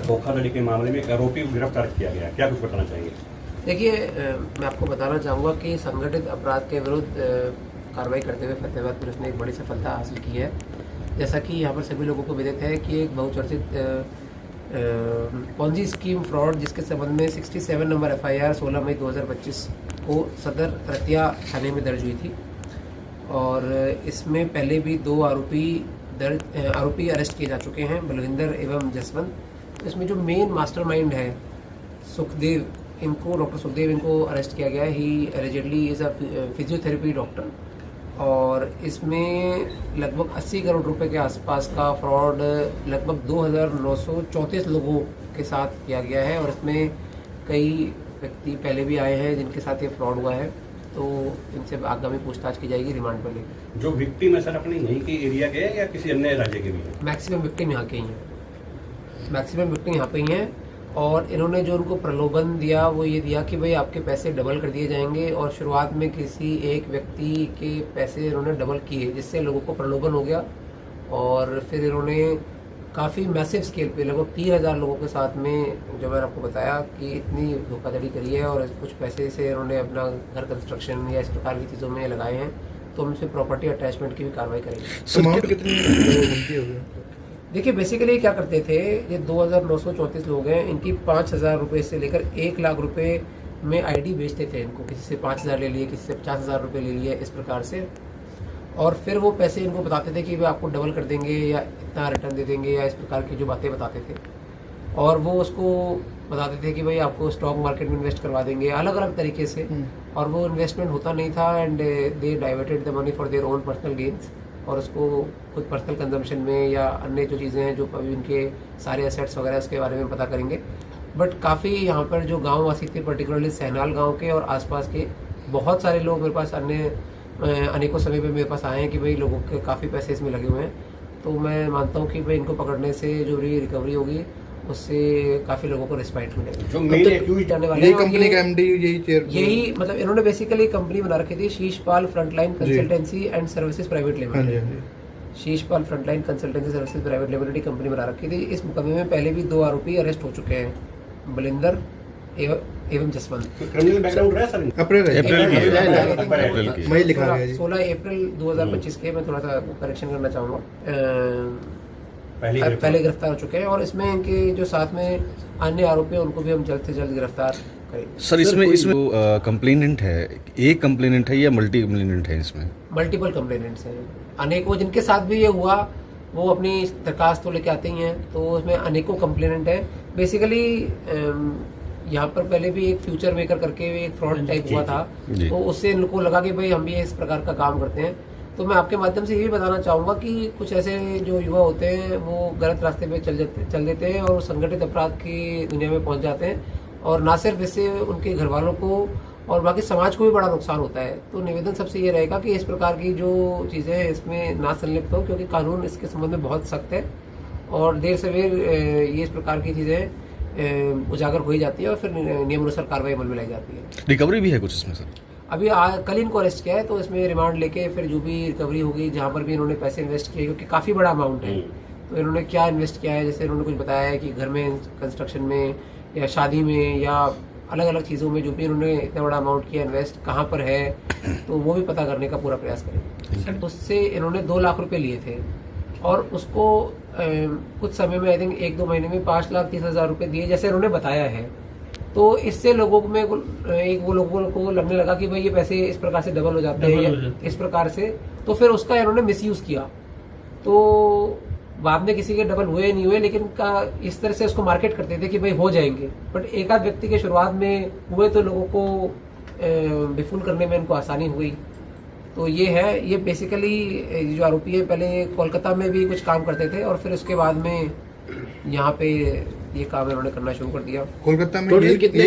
धोखाधड़ी के मामले में आरोपी को गिरफ्तार किया गया, क्या कुछ बताना चाहिए? देखिए, मैं आपको बताना चाहूँगा कि संगठित अपराध के विरुद्ध कार्रवाई करते हुए फतेहाबाद पुलिस ने एक बड़ी सफलता हासिल की है। जैसा कि यहाँ पर सभी लोगों को विदित है कि एक बहुचर्चित पॉन्जी स्कीम फ्रॉड जिसके संबंध में 67 नंबर FIR 16 मई 2025 को सदर रतिया थाने में दर्ज हुई थी और इसमें पहले भी 2 आरोपी अरेस्ट किए जा चुके हैं, बलविंदर एवं जसवंत। इसमें जो मेन मास्टरमाइंड है सुखदेव, डॉक्टर सुखदेव इनको अरेस्ट किया गया है। He allegedly is a physiotherapy doctor और इसमें लगभग 80 करोड़ रुपए के आसपास का फ्रॉड लगभग 2934 लोगों के साथ किया गया है और इसमें कई व्यक्ति पहले भी आए हैं जिनके साथ ये फ्रॉड हुआ है, तो इनसे आगामी पूछताछ की जाएगी रिमांड पर लेकर। जो विक्टिम है सर अपने यहीं के एरिया के हैं या किसी अन्य राज्य के भी हैं? मैक्सिमम विक्टिम यहाँ के ही हैं, मैक्सिमम विक्टिम यहाँ पे ही हैं और इन्होंने जो उनको प्रलोभन दिया वो ये दिया कि भाई आपके पैसे डबल कर दिए जाएंगे और शुरुआत में किसी एक व्यक्ति के पैसे इन्होंने डबल किए जिससे लोगों को प्रलोभन हो गया और फिर इन्होंने काफ़ी मैसिव स्केल पे लगभग 3000 लोगों के साथ में, जो मैंने आपको बताया कि इतनी धोखाधड़ी करी है और कुछ पैसे से इन्होंने अपना घर कंस्ट्रक्शन या इस प्रकार की चीज़ों में लगाए हैं, तो हम इसमें प्रॉपर्टी अटैचमेंट की भी कार्रवाई करेंगे। देखिए, बेसिकली क्या करते थे, ये 2934 लोग हैं, इनकी 5000 रुपये से लेकर 1 लाख रुपए में ID बेचते थे इनको, किसी से 5000 ले लिए, किसी से 50,000 रुपये ले लिए, इस प्रकार से। और फिर वो पैसे इनको बताते थे कि वे आपको डबल कर देंगे या इतना रिटर्न दे देंगे या इस प्रकार की जो बातें बताते थे और वो उसको बताते थे कि भाई आपको स्टॉक मार्केट में इन्वेस्ट करवा देंगे अलग अलग तरीके से, और वो इन्वेस्टमेंट होता नहीं था and they diverted the money for their own personal gains और उसको खुद पर्सनल कंजम्पशन में या अन्य जो चीज़ें हैं जो अभी उनके सारे एसेट्स वगैरह उसके बारे में पता करेंगे। बट काफ़ी यहाँ पर जो गांव वासी थे, पर्टिकुलरली सैनाल गांव के और आसपास के बहुत सारे लोग मेरे पास अनेकों समय पे मेरे पास आए हैं कि भाई लोगों के काफ़ी पैसे इसमें लगे हुए हैं, तो मैं मानता हूँ कि भाई इनको पकड़ने से जो भी रिकवरी होगी उससे काफ़ी लोगों को रिस्पाइट मिलेगा। जो मेन एक्यूज जाने वाले कंपनी का MD यही मतलब इन्होंने बेसिकली कंपनी बना रखी थी, Sheeshpal frontline consultancy and services private limited. Sheeshpal frontline consultancy services private limited company बना रखी थी। इस मुकदमे में पहले भी 2 आरोपी अरेस्ट हो चुके हैं, बलिंदर एवं जसवंत। क्रिमिनल बैकग्राउंड रहा सर? अप्रैल की मई लिखा गया जी, 16 अप्रैल 2025 के। मैं थोड़ा सा करेक्शन करना चाहूँगा, पहले गिरफ्तार हो चुके हैं और इसमें इनके जो साथ में अन्य आरोपी हैं उनको भी हम जल्द से जल्द गिरफ्तार करेंगे। सर इसमें कंप्लेनेंट है, एक कंप्लेनेंट है या मल्टी कंप्लेनेंट है? इसमें मल्टीपल कंप्लेनेंट्स हैं, अनेकों जिनके साथ भी ये हुआ वो अपनी दरखास्त तो लेके आते ही हैं, तो उसमें अनेकों कंप्लेनेंट है। बेसिकली यहाँ पर पहले भी एक फ्यूचर मेकर करके एक फ्रॉड टाइप हुआ था, तो उससे इनको लगा कि भाई हम भी इस प्रकार का काम करते हैं। तो मैं आपके माध्यम से ये भी बताना चाहूँगा कि कुछ ऐसे जो युवा होते हैं वो गलत रास्ते पे चल देते हैं और संगठित अपराध की दुनिया में पहुँच जाते हैं और ना सिर्फ इससे उनके घर वालों को और बाकी समाज को भी बड़ा नुकसान होता है। तो निवेदन सबसे ये रहेगा कि इस प्रकार की जो चीज़ें हैं इसमें ना संलिप्त हो, क्योंकि कानून इसके संबंध में बहुत सख्त है और देर सवेर ये इस प्रकार की चीज़ें उजागर हो ही जाती है और फिर नियमानुसार कार्रवाई अमल में लाई जाती है। रिकवरी भी है कुछ इसमें सर? अभी कल इनको अरेस्ट किया है, तो इसमें रिमांड लेके फिर जो भी रिकवरी होगी, जहाँ पर भी इन्होंने पैसे इन्वेस्ट किए, क्योंकि काफ़ी बड़ा अमाउंट है, तो इन्होंने क्या इन्वेस्ट किया है, जैसे इन्होंने कुछ बताया है कि घर में कंस्ट्रक्शन में या शादी में या अलग अलग चीज़ों में जो भी इन्होंने इतना बड़ा अमाउंट किया इन्वेस्ट कहाँ पर है, तो वो भी पता करने का पूरा प्रयास करेंगे। उससे इन्होंने 2 लाख रुपए लिए थे और उसको कुछ समय में आई थिंक 1-2 महीने में 5,30,000 रुपये दिए जैसे इन्होंने बताया है। तो इससे लोगों में वो लोगों को लगने लगा कि भाई ये पैसे इस प्रकार से डबल हो जाते हैं इस प्रकार से, तो फिर उसका इन्होंने मिसयूज किया। तो बाद में किसी के डबल हुए नहीं हुए, लेकिन इस तरह से उसको मार्केट करते थे कि भाई हो जाएंगे, बट एक आध व्यक्ति के शुरुआत में हुए तो लोगों को विफुल करने में इनको आसानी हुई। तो ये है, ये बेसिकली जो आरोपी है पहले कोलकाता में भी कुछ काम करते थे और फिर उसके बाद में यहाँ पे ये काम इन्होंने करना शुरू कर दिया। कोलकाता में कितने